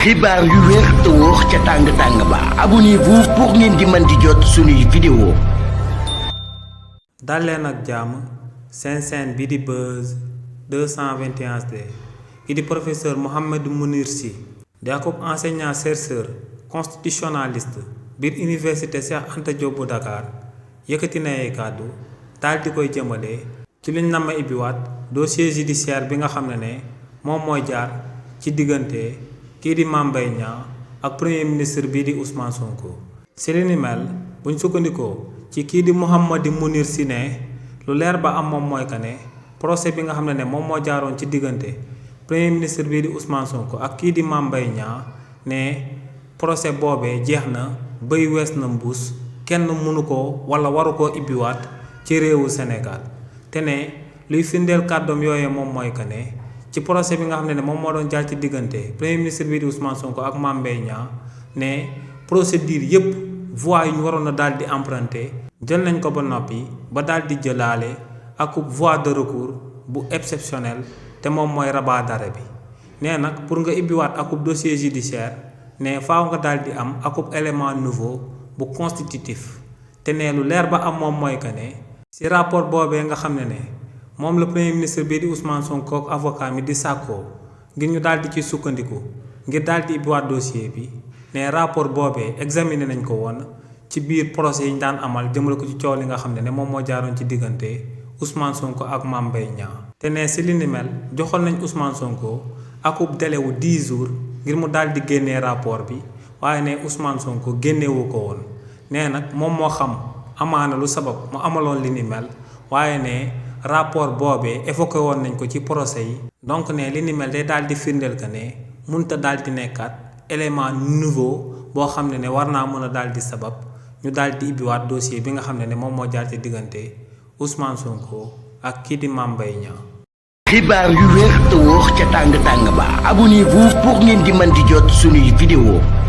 xibaar yu wér te wóor ca tàng ba abonnez-vous pour ngeen di mën di jot suñuy vidéo. dal leen ak jàmm seen bi di Buzz 221D ki di professeur Mouhamadou Mounir Sy di akub enseignant chercheur constitutionnaliste biir université Cheikh Anta Diop bu Dakar yëkkati na ay kàddu daal di koy jëmale ci liñ nama ibbiwaat dossier judiciaire bi nga xam ne moom mooy jaar ci diggante kii di Mame Mbaye Niang ak premier ministre bii di Ousmane Sonko. si li ni mel buñ sukkandikoo ci kii di Mouhamadou Mounir Sy ne lu leer ba am moom mooy que ne procès bi nga xam ne moom moo jaaroon ci diggante premier ministre bii di Ousmane Sonko ak kii di Mame Mbaye Niang ne procès boobee jeex na bëy wees na mbuus kenn mënu ko wala waru koo ibbiwaat ci réewu Sénégal te ne luy firndeel kàddoom yooyee moom mooy que ne ci procès bi nga xam ne moom moo doon jaar ci diggante premier ministre bii di Ousmane Sonko ak Mame Mbaye Niang ne procédure yépp voies yi ñu waroon a daal di emprunté jël nañ ko ba noppi ba daal di jëlaale ak voie de recours bu exceptionnel te moom mooy rabat d'arrêt bi nee nag pour nga ibbiwaat akub dossier judiciaire ne faaw nga daal di am akub élément nouveau bu constitutif te ne lu leer ba am moom mooy que ne ci rapport boobee nga xam ne moom la premier ministre bii di Ousmane Sonko ak avocat mi di sàkkoo ngir ñu daal di ci sukkandiku ngir daal di ibbiwaat dossier bi ne rapport boobee examiné nañ ko woon ci biir procès yi ñu daan amal jëmale ko ci coow li nga xam ne moom moo jaaroon ci diggante Ousmane Sonko ak Mame Mbaye Niang te ne si li ni mel joxoon nañ Ousmane Sonko akub délai wu 10 jours ngir mu daal di génnee rapport bi waaye ne Ousmane Sonko génnewu ko woon nee nag moom moo xam amaana lu sabab mu amaloon li ni mel waaye ne rapport boobee évoqué woon nañ ko ci procès yi donc ne li ni mel day daal di firndeel que ne munta daal di nekkaat élément nouveau boo xam ne war naa mën a daal di sabab ñu daal di ibbiwaat dossier bi nga xam ne moom moo jaar ci diggante Ousmane Sonko ak kii di Mame Mbaye Niang. xibaar yu wér te wóor ca tàng ba abonnez-vous pour ngeen di mën di jot suñuy vidéo.